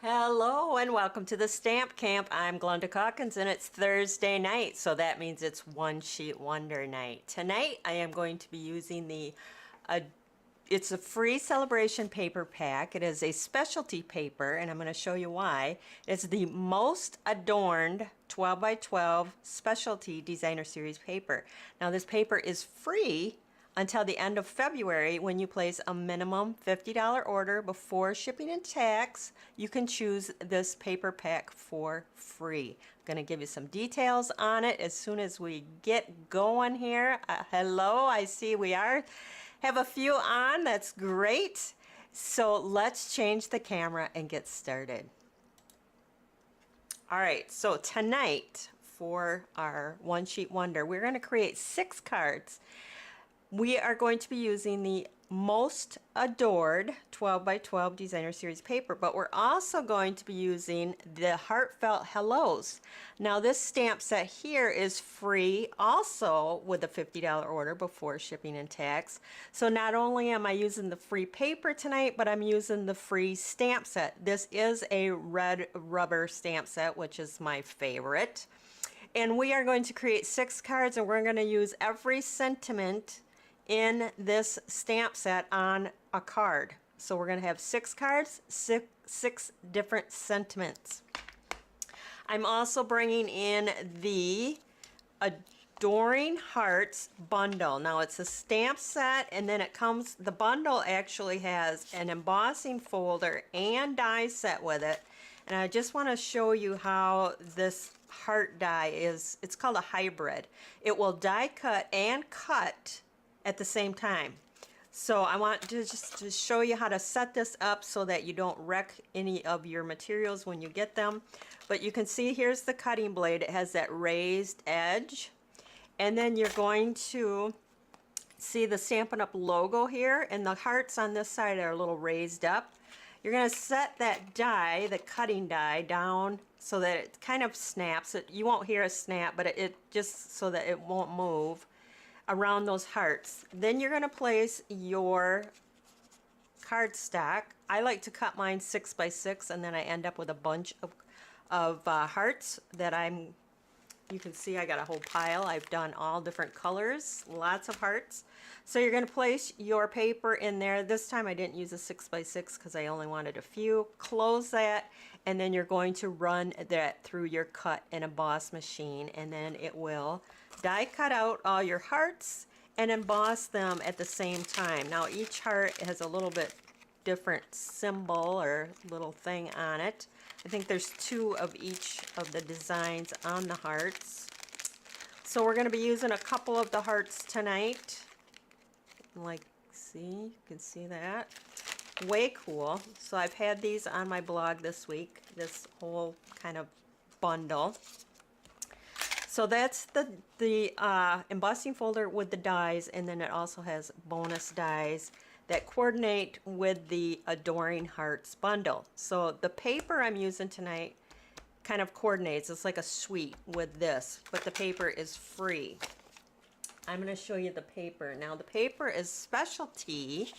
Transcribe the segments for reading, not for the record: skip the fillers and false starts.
Hello and welcome to the Stamp Camp. I'm Glenda Calkins and it's Thursday night, so that means it's One Sheet Wonder night. Tonight I am going to be using it's a free celebration paper pack. It is a specialty paper and I'm going to show you why. It's the most adorned 12 by 12 specialty designer series paper. Now this paper is free until the end of February. When you place a minimum $50 order before shipping and tax, you can choose this paper pack for free. I'm going to give you some details on it as soon as we get going here. Hello, I see we have a few on. That's great. So let's change the camera and get started. All right, so tonight for our One Sheet Wonder, we're going to create 6 cards. We are going to be using the most adored 12 by 12 designer series paper, but we're also going to be using the Heartfelt Hellos. Now this stamp set here is free also with a $50 order before shipping and tax. So not only am I using the free paper tonight, but I'm using the free stamp set. This is a red rubber stamp set, which is my favorite. And we are going to create 6 cards and we're going to use every sentiment in this stamp set on a card. So we're going to have 6 cards, six different sentiments. I'm also bringing in the Adoring Hearts bundle. Now it's a stamp set and then the bundle actually has an embossing folder and die set with it. And I just want to show you how this heart die it's called a hybrid. It will die cut and cut at the same time. So I want to just to show you how to set this up so that you don't wreck any of your materials when you get them. But you can see here's the cutting blade. It has that raised edge. And then you're going to see the Stampin' Up! Logo here, and the hearts on this side are a little raised up. You're going to set that die, the cutting die, down so that it kind of snaps. You won't hear a snap, but it just so that it won't move around those hearts. Then you're going to place your cardstock. I like to cut mine 6 by 6 and then I end up with a bunch of hearts that you can see I got a whole pile. I've done all different colors, lots of hearts. So you're going to place your paper in there. This time I didn't use a 6 by 6 because I only wanted a few. Close that and then you're going to run that through your cut and emboss machine, and then it will die cut out all your hearts and emboss them at the same time. Now each heart has a little bit different symbol or little thing on it. I think there's 2 of each of the designs on the hearts. So we're going to be using a couple of the hearts tonight. Like, see, you can see that. Way cool. So I've had these on my blog this week, this whole kind of bundle. So that's the embossing folder with the dies, and then it also has bonus dies that coordinate with the Adoring Hearts bundle. So the paper I'm using tonight kind of coordinates. It's like a suite with this, but the paper is free. I'm going to show you the paper. Now the paper is specialty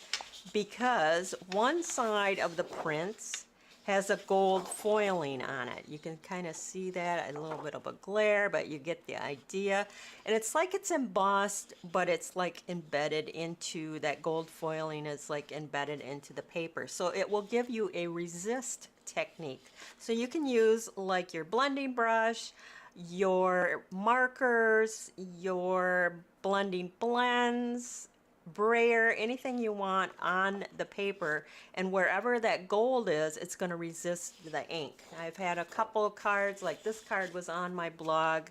because one side of the prints has a gold foiling on it. You can kind of see that, a little bit of a glare, but you get the idea. And it's like it's embossed, but it's like embedded into that gold foiling is like embedded into the paper. So it will give you a resist technique. So you can use like your blending brush, your markers, your blending blends, brayer, anything you want on the paper, and wherever that gold is, it's going to resist the ink. I've had a couple of cards, like this card was on my blog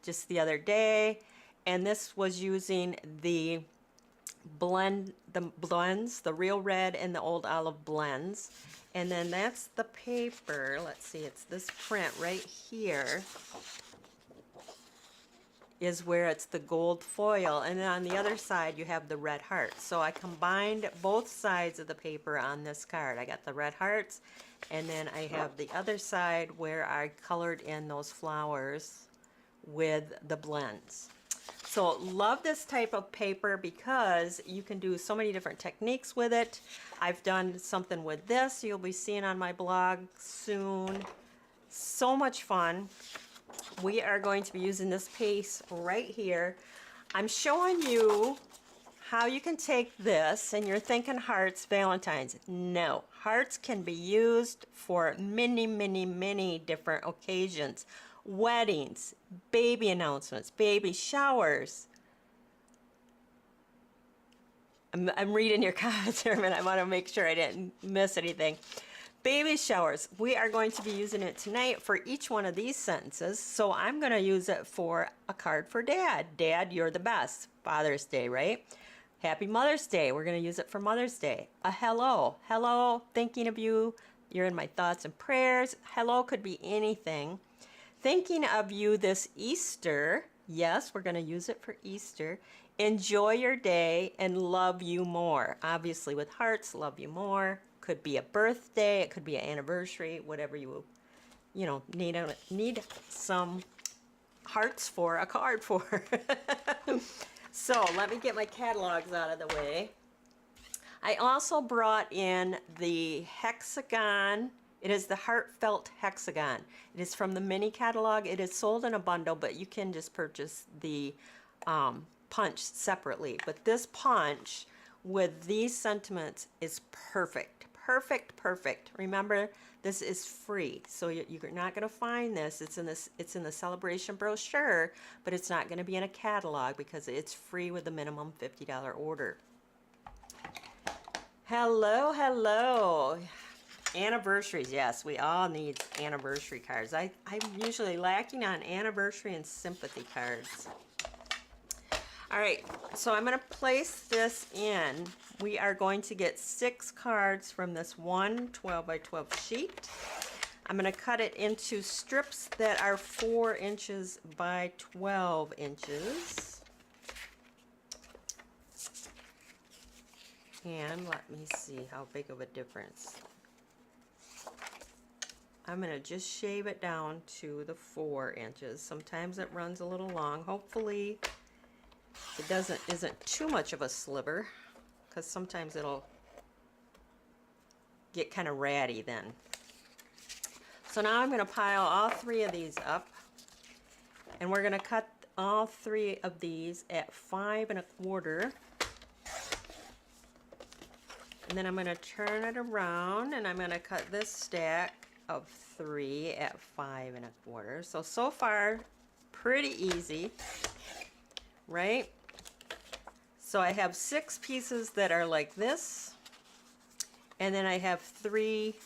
just the other day, and this was using the blends, the real red and the old olive blends. And then that's the paper. Let's see, it's this print right here is where it's the gold foil, and then on the other side you have the red hearts. So I combined both sides of the paper on this card. I got the red hearts, and then I have the other side where I colored in those flowers with the blends. So love this type of paper because you can do so many different techniques with it. I've done something with this you'll be seeing on my blog soon. So much fun. We are going to be using this piece right here. I'm showing you how you can take this, and you're thinking hearts, Valentine's. No, hearts can be used for many, many, many different occasions. Weddings, baby announcements, baby showers. I'm reading your comments here, and I want to make sure I didn't miss anything. Baby showers. We are going to be using it tonight for each one of these sentences. So I'm going to use it for a card for Dad. Dad, you're the best. Father's Day, right? Happy Mother's Day. We're going to use it for Mother's Day. A hello. Hello, thinking of you. You're in my thoughts and prayers. Hello could be anything. Thinking of you this Easter. Yes, we're going to use it for Easter. Enjoy your day and love you more. Obviously with hearts, love you more. Could be a birthday, it could be an anniversary, whatever you know, need some hearts for, a card for. So let me get my catalogs out of the way. I also brought in the Hexagon. It is the Heartfelt Hexagon. It is from the mini catalog. It is sold in a bundle, but you can just purchase the punch separately. But this punch with these sentiments is perfect. Perfect, perfect. Remember, this is free, so you're not going to find this. It's in the celebration brochure, but it's not going to be in a catalog because it's free with the minimum $50 order. Hello, hello. Anniversaries, yes, we all need anniversary cards. I'm usually lacking on anniversary and sympathy cards. All right, so I'm going to place this in. We are going to get 6 cards from this one 12 by 12 sheet. I'm going to cut it into strips that are 4 inches by 12 inches. And let me see how big of a difference. I'm going to just shave it down to the 4 inches. Sometimes it runs a little long. Hopefully it isn't too much of a sliver, because sometimes it'll get kind of ratty then. So now I'm going to pile all 3 of these up, and we're going to cut all 3 of these at 5 1/4. And then I'm going to turn it around, and I'm going to cut this stack of 3 at 5 1/4. So far, pretty easy, right? So I have 6 pieces that are like this, and then I have 3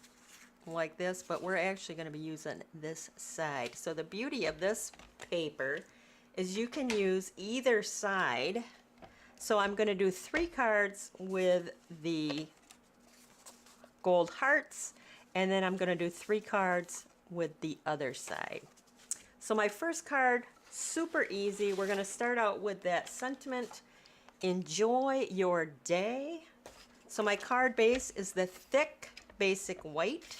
like this, but we're actually going to be using this side. So the beauty of this paper is you can use either side. So I'm going to do 3 cards with the gold hearts, and then I'm going to do 3 cards with the other side. So my first card, super easy. We're going to start out with that sentiment. Enjoy your day. So my card base is the thick basic white,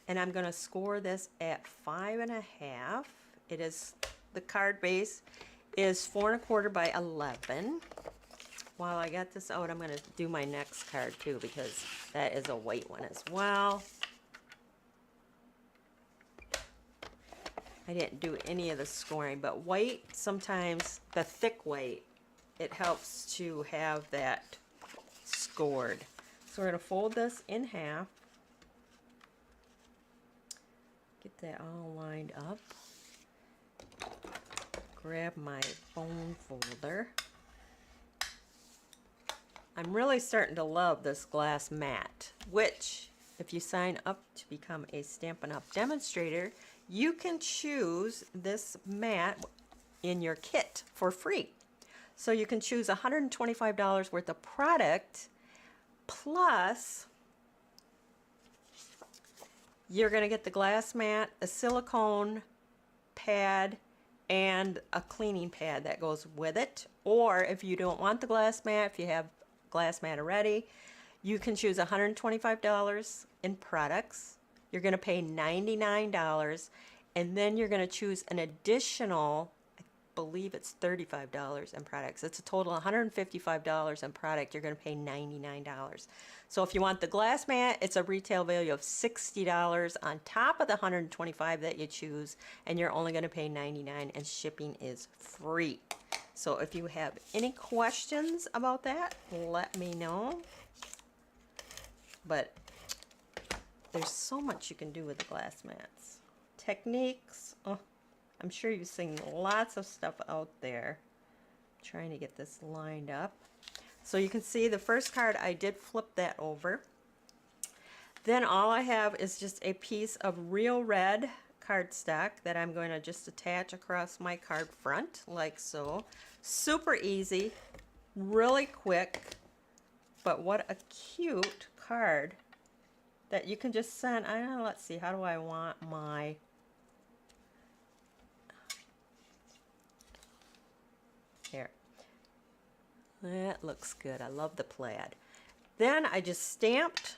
and I'm going to score this at 5 1/2. It is, the card base is 4 1/4 by 11. While I got this out, I'm going to do my next card too, because that is a white one as well. I didn't do any of the scoring, but white, sometimes the thick white, it helps to have that scored. So we're going to fold this in half. Get that all lined up. Grab my bone folder. I'm really starting to love this glass mat, which, if you sign up to become a Stampin' Up! Demonstrator, you can choose this mat in your kit for free. So you can choose $125 worth of product, plus you're going to get the glass mat, a silicone pad, and a cleaning pad that goes with it. Or if you don't want the glass mat, if you have glass mat already, you can choose $125 in products. You're going to pay $99, and then you're going to choose an additional, believe it's $35 in products. It's a total of $155 in product. You're going to pay $99. So if you want the glass mat, it's a retail value of $60 on top of the $125 that you choose, and you're only going to pay $99, and shipping is free. So if you have any questions about that, let me know. But there's so much you can do with the glass mats. Techniques. Oh, I'm sure you've seen lots of stuff out there. I'm trying to get this lined up. So you can see the first card, I did flip that over. Then all I have is just a piece of real red cardstock that I'm going to just attach across my card front like so. Super easy, really quick, but what a cute card that you can just send. I don't know, let's see, how do I want my here. That looks good. I love the plaid. Then I just stamped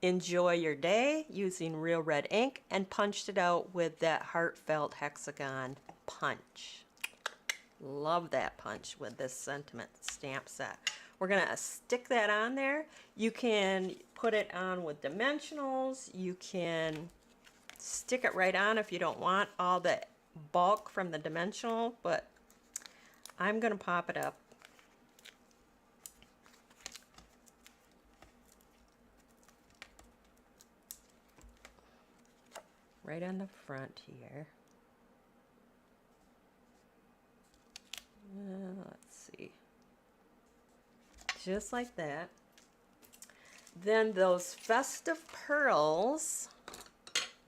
"Enjoy Your Day" using real red ink and punched it out with that Heartfelt Hexagon punch. Love that punch with this sentiment stamp set. We're going to stick that on there. You can put it on with dimensionals. You can stick it right on if you don't want all the bulk from the dimensional, but I'm going to pop it up. Right on the front here. Let's see. Just like that. Then those festive pearls,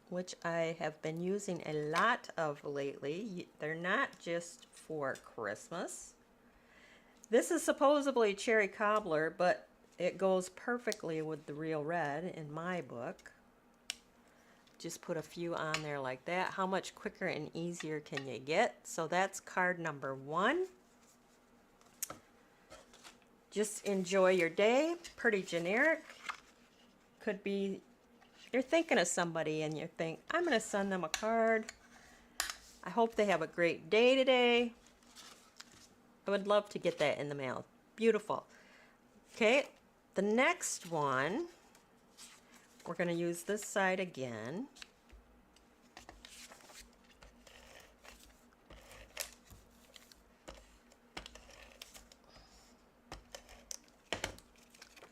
which I have been using a lot of lately. They're not just for Christmas. This is supposedly cherry cobbler, but it goes perfectly with the real red in my book. Just put a few on there like that. How much quicker and easier can you get? So that's card number 1. Just enjoy your day. Pretty generic. Could be you're thinking of somebody and you think, I'm going to send them a card. I hope they have a great day today. I would love to get that in the mail. Beautiful. Okay, the next one, we're going to use this side again.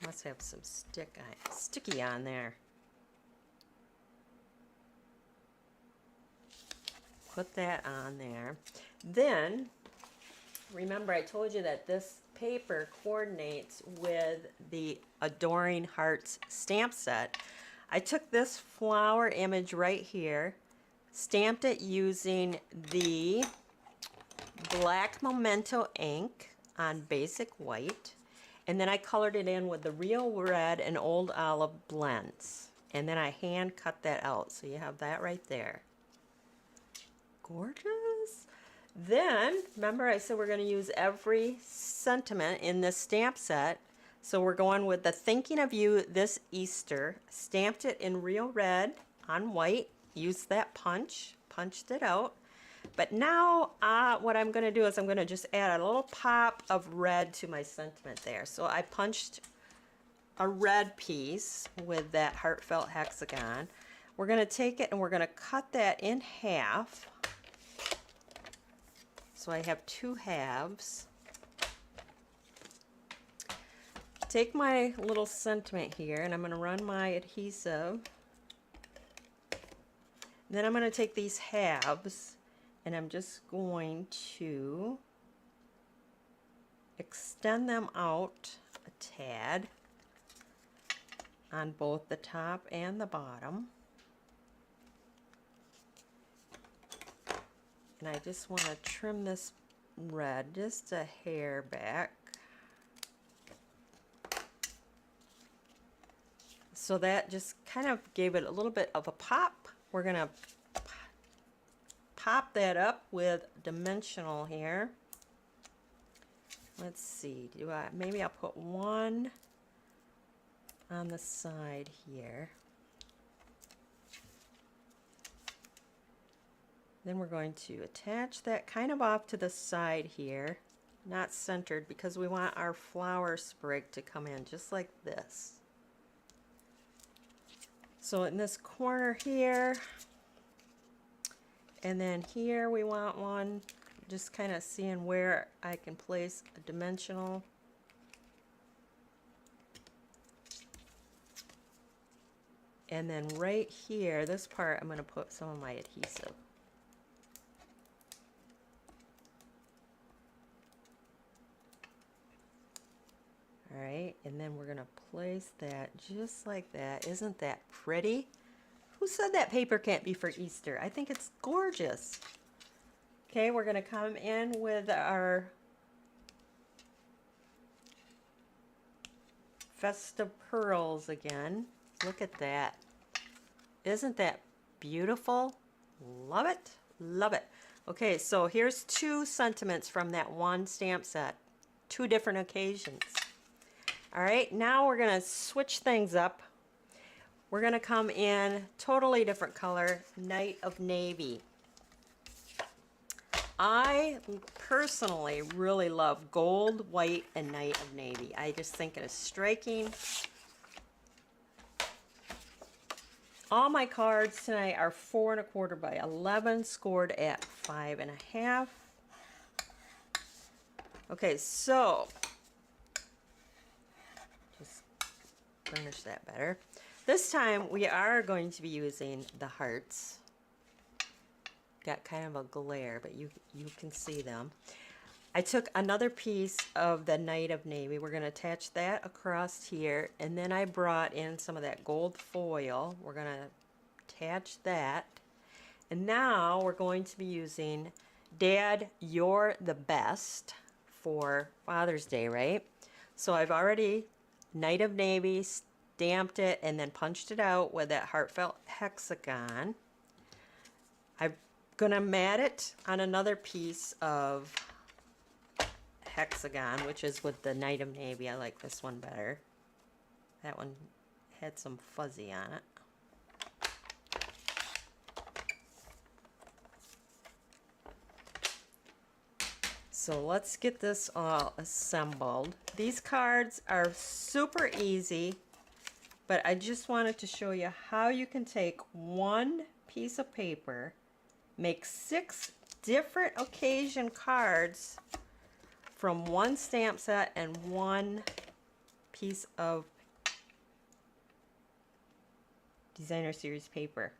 Must have some sticky on there. Put that on there. Then, remember I told you that this paper coordinates with the Adoring Hearts stamp set. I took this flower image right here, stamped it using the black Memento ink on basic white, and then I colored it in with the real red and old olive blends. And then I hand cut that out. So you have that right there. Gorgeous. Then, remember I said we're going to use every sentiment in this stamp set. So we're going with the Thinking of You This Easter. Stamped it in real red on white. Used that punch. Punched it out. But now what I'm going to do is I'm going to just add a little pop of red to my sentiment there. So I punched a red piece with that Heartfelt Hexagon. We're going to take it and we're going to cut that in half. So I have 2 halves. Take my little sentiment here and I'm going to run my adhesive. Then I'm going to take these halves and I'm just going to extend them out a tad on both the top and the bottom. And I just want to trim this red just a hair back. So that just kind of gave it a little bit of a pop. We're going to pop that up with dimensional here. Let's see, maybe I'll put one on the side here. Then we're going to attach that kind of off to the side here, not centered, because we want our flower sprig to come in just like this. So in this corner here, and then here we want one, just kind of seeing where I can place a dimensional. And then right here, this part, I'm going to put some of my adhesive. All right, and then we're going to place that just like that. Isn't that pretty? Who said that paper can't be for Easter? I think it's gorgeous. Okay, we're going to come in with our festive pearls again. Look at that. Isn't that beautiful? Love it. Love it. Okay, so here's 2 sentiments from that one stamp set. 2 different occasions. All right, now we're going to switch things up. We're going to come in totally different color, Night of Navy. I personally really love gold, white, and Night of Navy. I just think it is striking. All my cards tonight are 4 1/4 by 11, scored at 5 1/2. Okay, so just burnish that better. This time we are going to be using the hearts. Got kind of a glare, but you can see them. I took another piece of the Night of Navy. We're going to attach that across here, and then I brought in some of that gold foil. We're going to attach that, and now we're going to be using Dad, You're the Best for Father's Day, right? So I've already Night of Navy, stamped it, and then punched it out with that Heartfelt Hexagon. I'm going to mat it on another piece of Hexagon, which is with the Night of Navy. I like this one better. That one had some fuzzy on it. So let's get this all assembled. These cards are super easy, but I just wanted to show you how you can take one piece of paper, make 6 different occasion cards from one stamp set and one piece of designer series paper.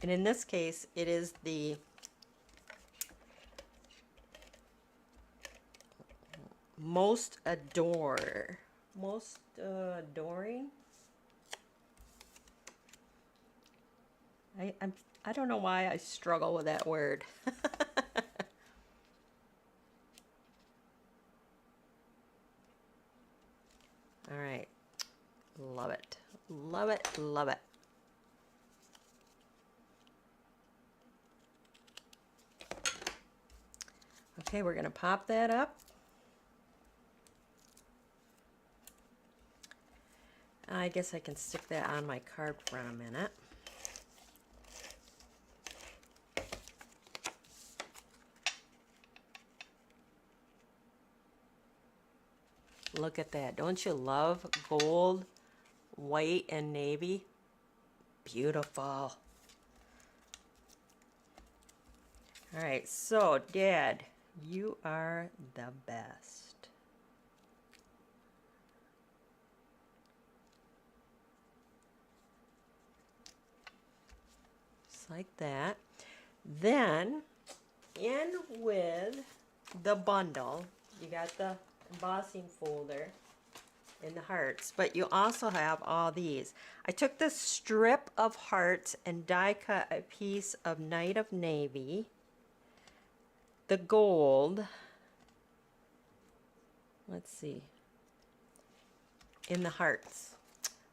And in this case, it is the most adoring. I don't know why I struggle with that word. All right, love it, love it, love it. Okay, we're gonna pop that up. I guess I can stick that on my card for a minute. Look at that. Don't you love gold, white, and navy? Beautiful. All right, so Dad, you are the best. Just like that. Then, in with the bundle, you got the embossing folder and the hearts, but you also have all these. I took this strip of hearts and die cut a piece of Night of Navy, the gold, let's see, in the hearts.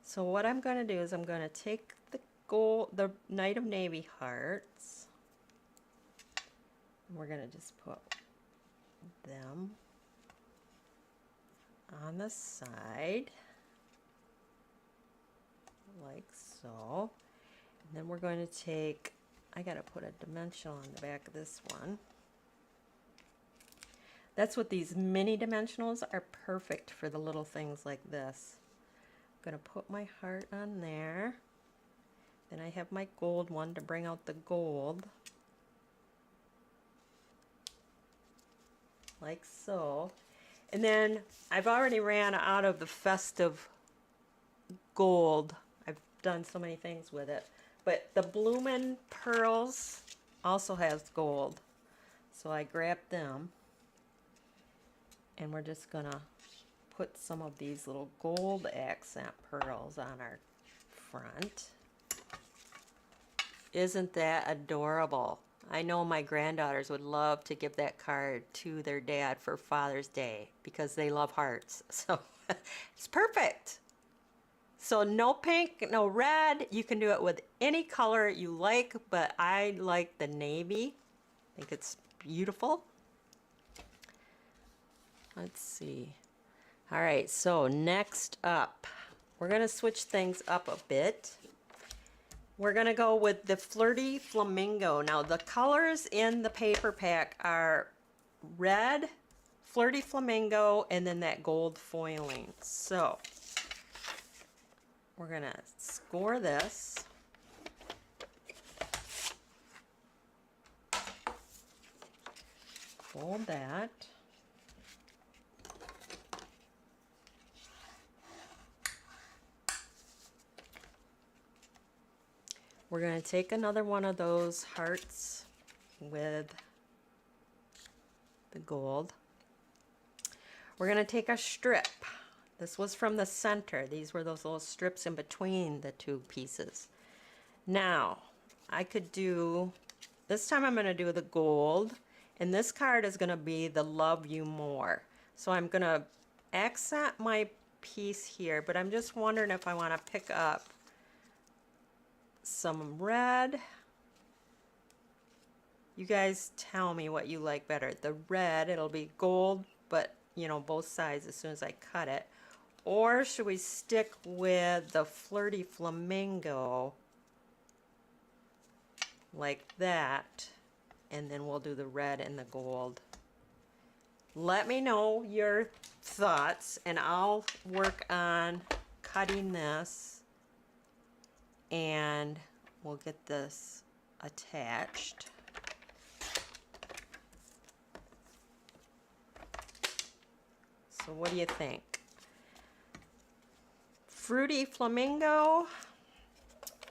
So what I'm going to do is I'm going to take the gold, the Night of Navy hearts, and we're going to just put them on the side like so, and then we're going to take I gotta put a dimensional on the back of this one. That's what these mini dimensionals are perfect for, the little things like this. I'm gonna put my heart on there. Then I have my gold one to bring out the gold. Like so. And then I've already ran out of the festive gold. I've done so many things with it. But the Bloomin' Pearls also has gold. So I grabbed them. And we're just gonna put some of these little gold accent pearls on our front. Isn't that adorable? I know my granddaughters would love to give that card to their dad for Father's Day because they love hearts. So it's perfect. So no pink, no red. You can do it with any color you like, but I like the navy. I think it's beautiful. Let's see. All right, so next up, we're gonna switch things up a bit. We're gonna go with the Flirty Flamingo. Now the colors in the paper pack are red, Flirty Flamingo, and then that gold foiling. So we're gonna score this. Fold that. We're going to take another one of those hearts with the gold. We're going to take a strip. This was from the center. These were those little strips in between the two pieces. Now, I could do, this time I'm going to do the gold, and this card is going to be the Love You More. So I'm going to accent my piece here, but I'm just wondering if I want to pick up some red. You guys tell me what you like better. The red, it'll be gold, but you know, both sides as soon as I cut it. Or should we stick with the Flirty Flamingo like that, and then we'll do the red and the gold? Let me know your thoughts, and I'll work on cutting this, and we'll get this attached. So what do you think? Fruity Flamingo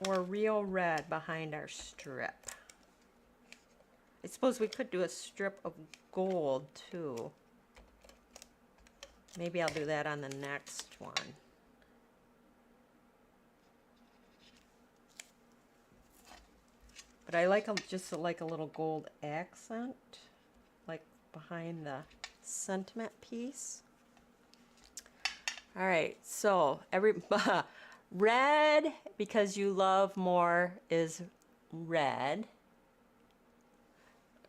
or real red behind our strip? I suppose we could do a strip of gold too. Maybe I'll do that on the next one. But I like just like a little gold accent, like behind the sentiment piece. All right, so red, because you love more, is red.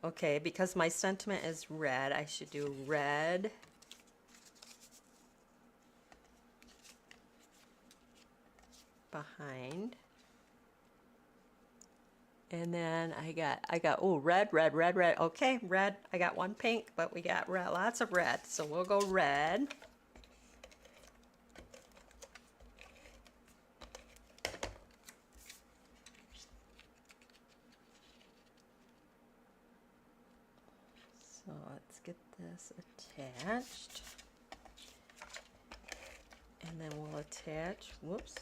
Okay, because my sentiment is red, I should do red. Behind. And then I got, oh, red. Okay, red. I got one pink, but we got red, lots of red. So we'll go red. So let's get this attached. And then we'll attach, whoops,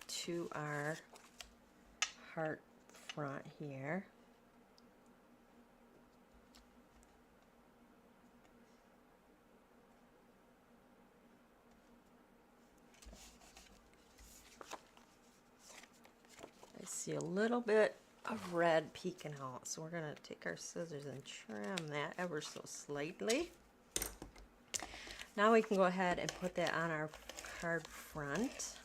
to our heart front here. I see a little bit of red peeking out, so we're going to take our scissors and trim that ever so slightly. Now we can go ahead and put that on our card front.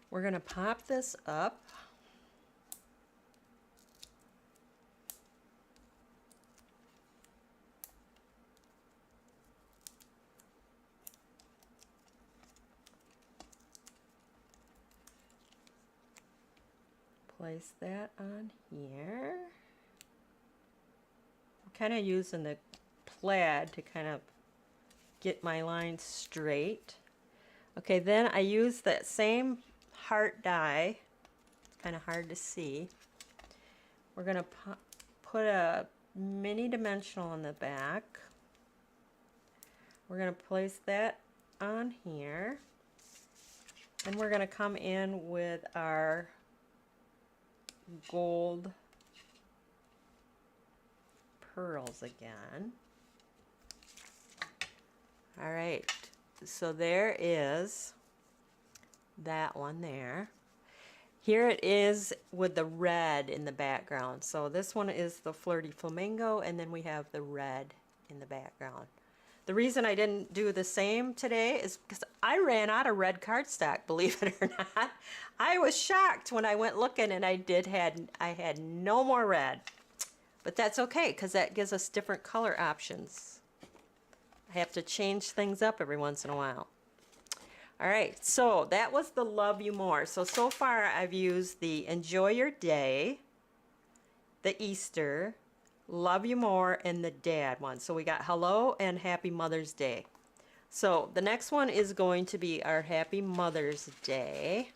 We're going to pop this up. place that on here. I'm kind of using the plaid to kind of get my lines straight. Okay, then I use that same heart die. It's kind of hard to see. We're going to put a mini dimensional in the back. We're going to place that on here. And we're going to come in with our gold pearls again. All right, so there is that one there. Here it is with the red in the background. So this one is the Flirty Flamingo, and then we have the red in the background. The reason I didn't do the same today is because I ran out of red cardstock, believe it or not. I was shocked when I went looking and I had no more red. But that's okay, because that gives us different color options. I have to change things up every once in a while. All right, so that was the Love You More. So far I've used the Enjoy Your Day, the Easter, Love You More, and the Dad one. So we got Hello and Happy Mother's Day. So the next one is going to be our Happy Mother's Day.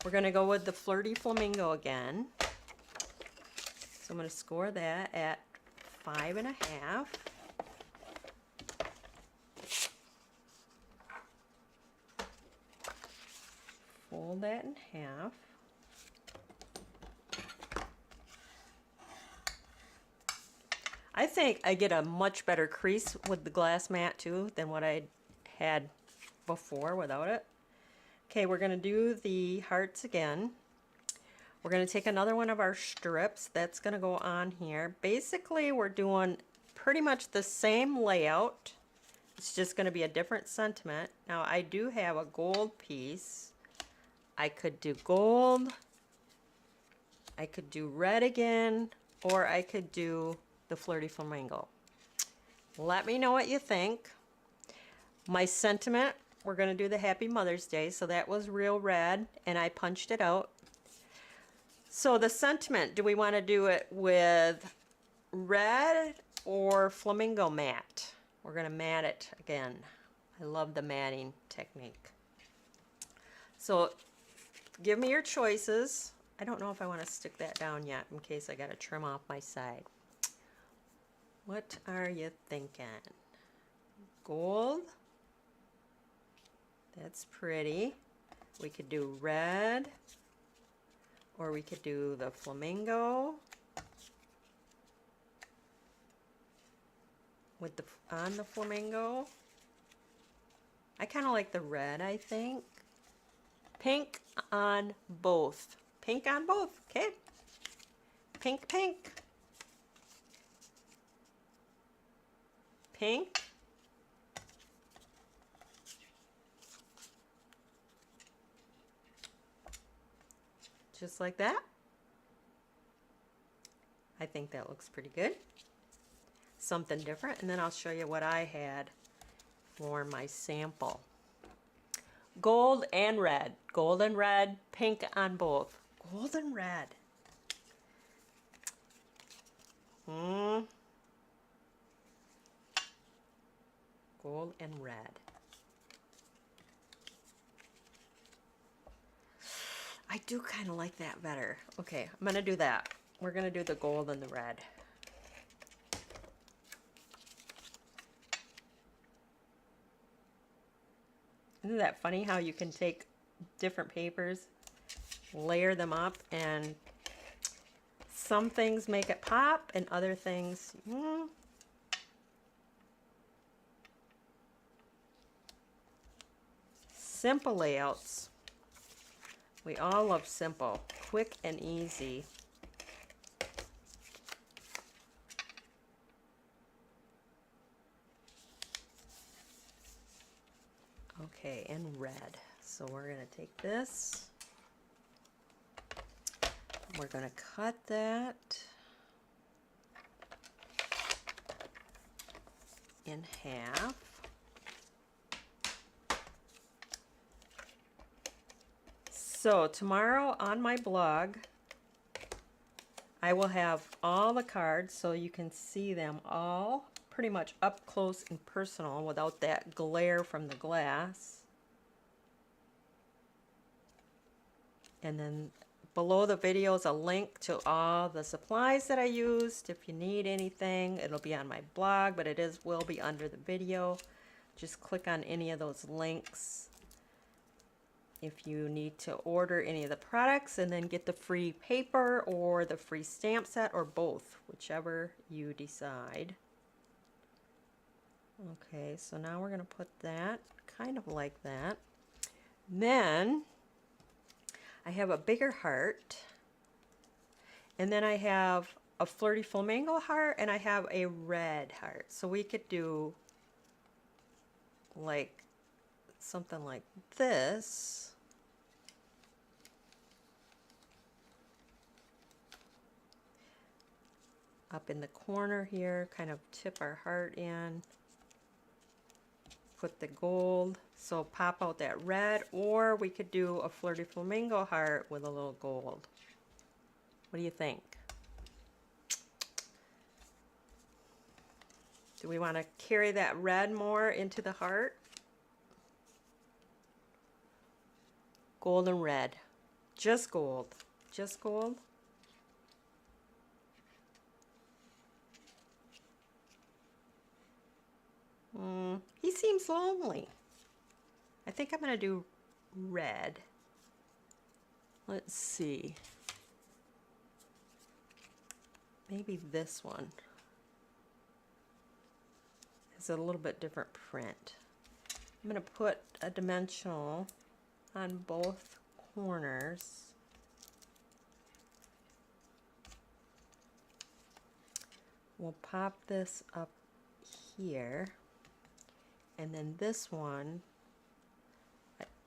We're going to go with the Flirty Flamingo again. So I'm going to score that at 5.5. Fold that in half. I think I get a much better crease with the glass mat too than what I had before without it. Okay, we're going to do the hearts again. We're going to take another one of our strips. That's going to go on here. Basically, we're doing pretty much the same layout. It's just going to be a different sentiment. Now, I do have a gold piece. I could do gold. I could do red again, or I could do the Flirty Flamingo. Let me know what you think. My sentiment, we're going to do the Happy Mother's Day, so that was real red, and I punched it out. So the sentiment, do we want to do it with red or flamingo mat? We're going to mat it again. I love the matting technique. So give me your choices. I don't know if I want to stick that down yet in case I got to trim off my side. What are you thinking? Gold? That's pretty. We could do red, or we could do the flamingo with on the flamingo. I kind of like the red, I think. Pink on both. Pink on both, okay? Pink, pink. Pink. Just like that. I think that looks pretty good. Something different, and then I'll show you what I had for my sample. Gold and red. Gold and red, pink on both. Gold and red. Gold and red. I do kind of like that better. Okay, I'm going to do that. We're going to do the gold and the red. Isn't that funny how you can take different papers, layer them up, and some things make it pop and other things, Simple layouts. We all love simple, quick and easy. Okay, and red. So we're going to take this. We're going to cut that in half. So tomorrow on my blog, I will have all the cards so you can see them all pretty much up close and personal without that glare from the glass. And then below the video is a link to all the supplies that I used. If you need anything, it'll be on my blog, but will be under the video. Just click on any of those links if you need to order any of the products, and then get the free paper or the free stamp set, or both, whichever you decide. Okay, so now we're going to put that kind of like that. Then I have a bigger heart, and then I have a flirty flamingo heart, and I have a red heart. So we could do like something like this. Up in the corner here, kind of tip our heart in. Put the gold, so pop out that red, or we could do a flirty flamingo heart with a little gold. What do you think? Do we want to carry that red more into the heart? Gold and red. Just gold. Just gold. He seems lonely. I think I'm going to do red. Let's see. Maybe this one is a little bit different print. I'm going to put a dimensional on both corners. We'll pop this up here, and then this one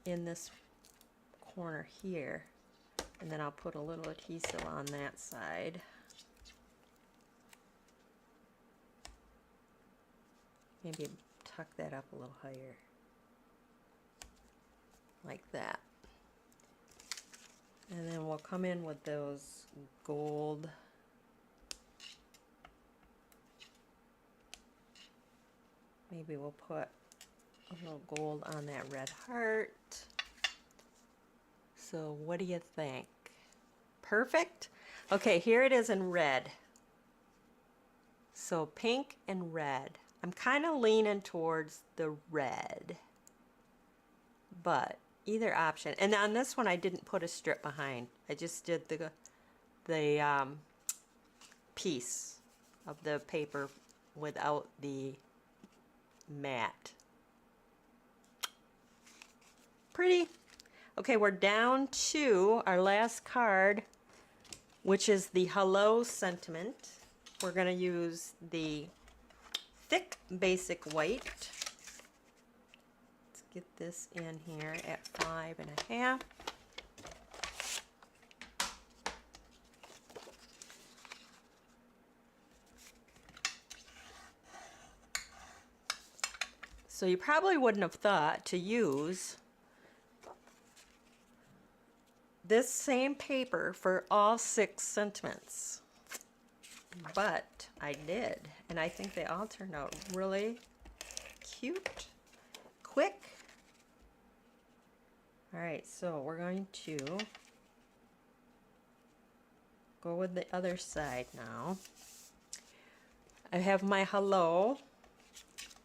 in this corner here, and then I'll put a little adhesive on that side. Maybe tuck that up a little higher, like that. And then we'll come in with those gold maybe we'll put a little gold on that red heart. So what do you think? Perfect? Okay, here it is in red. So pink and red. I'm kind of leaning towards the red, but either option. And on this one I didn't put a strip behind. I just did the piece of the paper without the mat. Pretty. Okay, we're down to our last card, which is the hello sentiment. We're going to use the thick basic white. Let's get this in here at 5.5. So you probably wouldn't have thought to use this same paper for all 6 sentiments, but I did, and I think they all turned out really cute, quick. All right, so we're going to go with the other side now. I have my hello.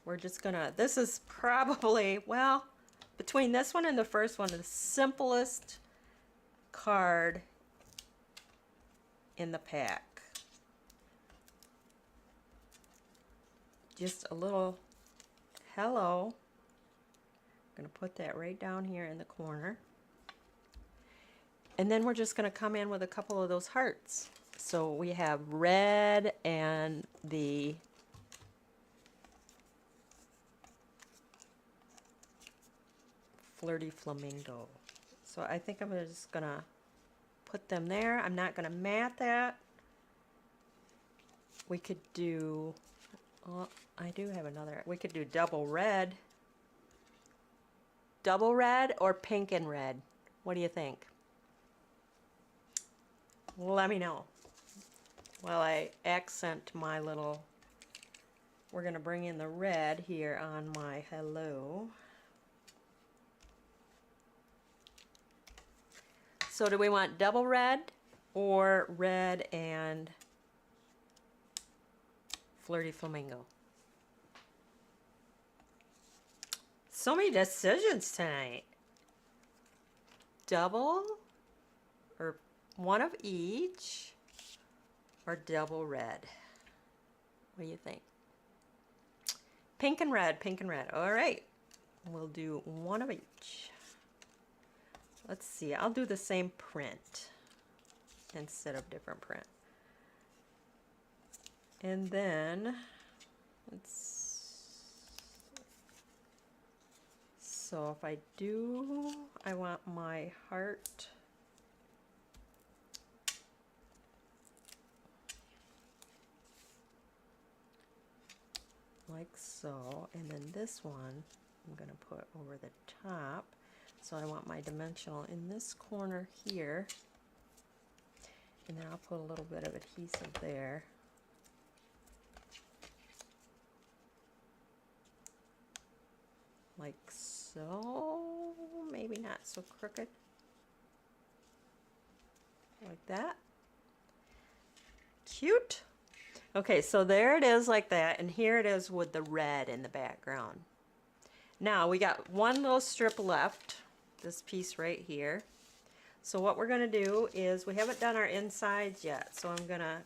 We're just gonna, this is probably, well, between this one and the first one, the simplest card in the pack. Just a little hello. I'm gonna put that right down here in the corner. And then we're just gonna come in with a couple of those hearts. So we have red and the flirty flamingo. So I think I'm just gonna put them there. I'm not gonna mat that. We could do, oh, I do have another, we could do double red or pink and red. What do you think? let me know while I accent my little, we're going to bring in the red here on my hello. So do we want double red or red and Flirty Flamingo? So many decisions tonight. Double or one of each or double red? What do you think? Pink and red, pink and red. All right, we'll do one of each. Let's see, I'll do the same print instead of different print. And then, so if I do, I want my heart. Like so, and then this one I'm going to put over the top. So I want my dimensional in this corner here, and then I'll put a little bit of adhesive there. Like so, maybe not so crooked. Like that. Cute. Okay, so there it is like that, and here it is with the red in the background. Now we got one little strip left, this piece right here. So what we're going to do is, we haven't done our insides yet, so I'm going to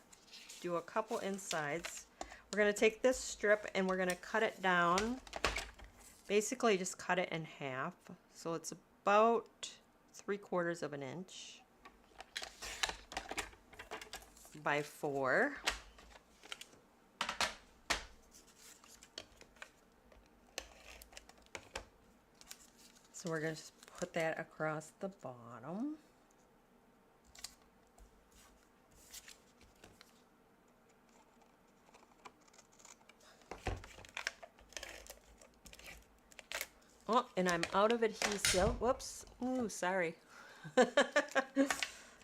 do a couple insides. We're going to take this strip and we're going to cut it down. Basically just cut it in half. So it's about 3/4 of an inch by 4. So we're going to put that across the bottom. Oh, and I'm out of adhesive. Whoops. Ooh, sorry.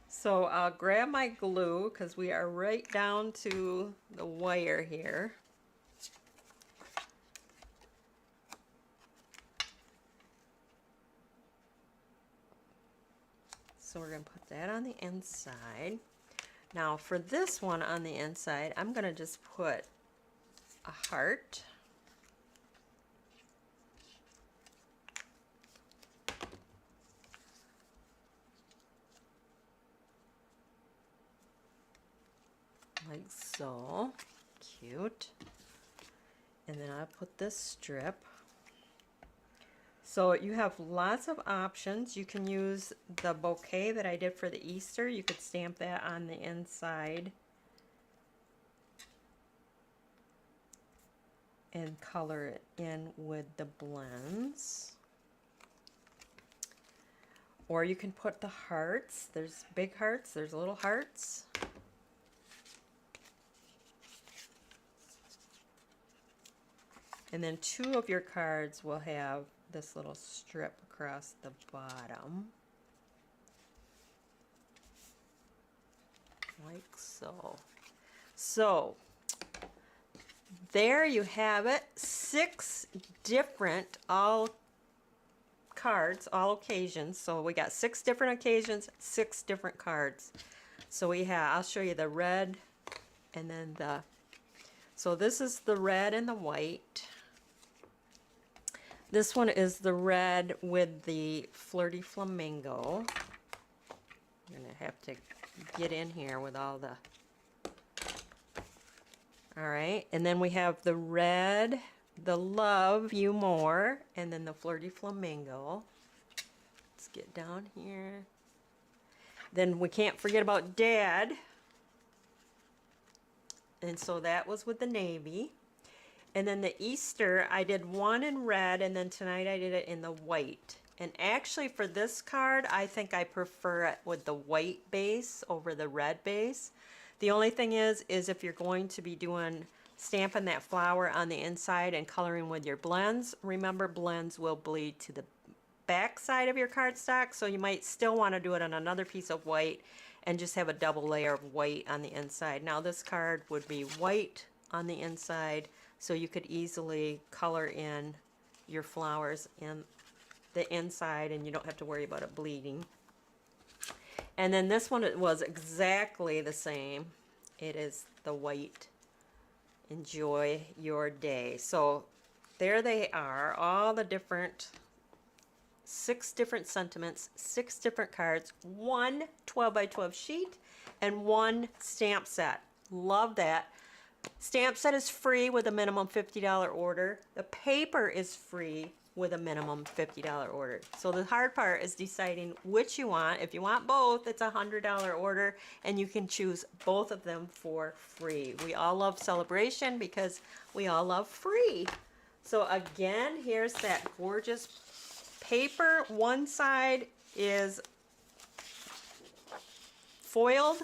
So I'll grab my glue because we are right down to the wire here. So we're going to put that on the inside. Now for this one on the inside, I'm going to just put a heart. Like so. Cute. And then I'll put this strip. So you have lots of options. You can use the bouquet that I did for the Easter. You could stamp that on the inside and color it in with the blends. Or you can put the hearts. There's big hearts, there's little hearts. And then 2 of your cards will have this little strip across the bottom. Like so. So, there you have it. 6 different cards, all occasions. So we got 6 different occasions, 6 different cards. So we have, I'll show you the red and then so this is the red and the white. This one is the red with the Flirty Flamingo. I'm going to have to get in here with all the... Alright, and then we have the red, the Love You More, and then the Flirty Flamingo. Let's get down here. Then we can't forget about Dad. And so that was with the navy. And then the Easter, I did one in red, and then tonight I did it in the white. And actually for this card, I think I prefer it with the white base over the red base. The only thing is if you're going to be stamping that flower on the inside and coloring with your blends, remember blends will bleed to the back side of your cardstock, so you might still want to do it on another piece of white and just have a double layer of white on the inside. Now this card would be white on the inside, so you could easily color in your flowers in the inside and you don't have to worry about it bleeding. And then this one, it was exactly the same. It is the white. Enjoy your day. So there they are, all the different, 6 different sentiments, 6 different cards, 1 12x12 sheet, and 1 stamp set. Love that. Stamp set is free with a minimum $50 order. The paper is free with a minimum $50 order. So the hard part is deciding which you want. If you want both, it's a $100 order, and you can choose both of them for free. We all love celebration because we all love free. So again, here's that gorgeous paper. One side is foiled,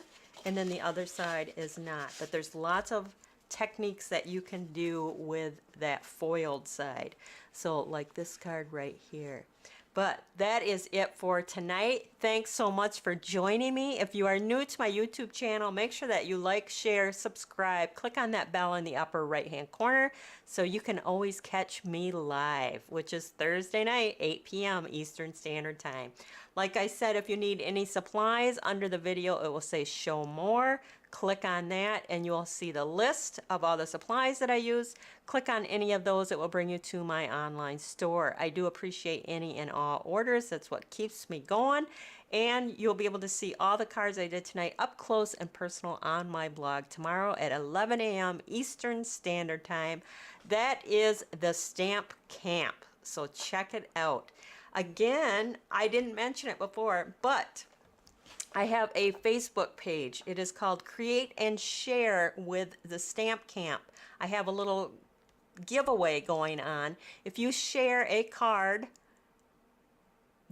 and then the other side is not. But there's lots of techniques that you can do with that foiled side. So like this card right here. But that is it for tonight. Thanks so much for joining me. If you are new to my YouTube channel, make sure that you like, share, subscribe. Click on that bell in the upper right hand corner so you can always catch me live, which is Thursday night, 8 p.m. Eastern Standard Time. Like I said, if you need any supplies, under the video it will say show more. Click on that and you'll see the list of all the supplies that I use. Click on any of those, it will bring you to my online store. I do appreciate any and all orders. That's what keeps me going. And you'll be able to see all the cards I did tonight up close and personal on my blog tomorrow at 11 a.m. Eastern Standard Time. That is the Stamp Camp, so check it out. Again, I didn't mention it before, but I have a Facebook page. It is called Create and Share with the Stamp Camp. I have a little giveaway going on. If you share a card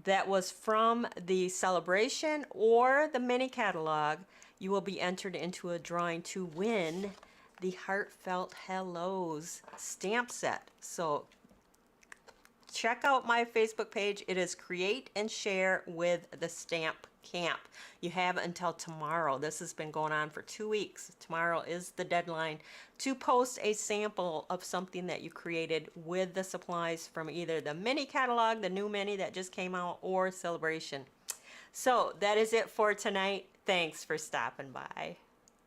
that was from the celebration or the mini catalog, you will be entered into a drawing to win the Heartfelt Hellos stamp set. So check out my Facebook page. It is Create and Share with the Stamp Camp. You have until tomorrow. This has been going on for 2 weeks. Tomorrow is the deadline to post a sample of something that you created with the supplies from either the mini catalog, the new mini that just came out, or Celebration. So that is it for tonight. Thanks for stopping by.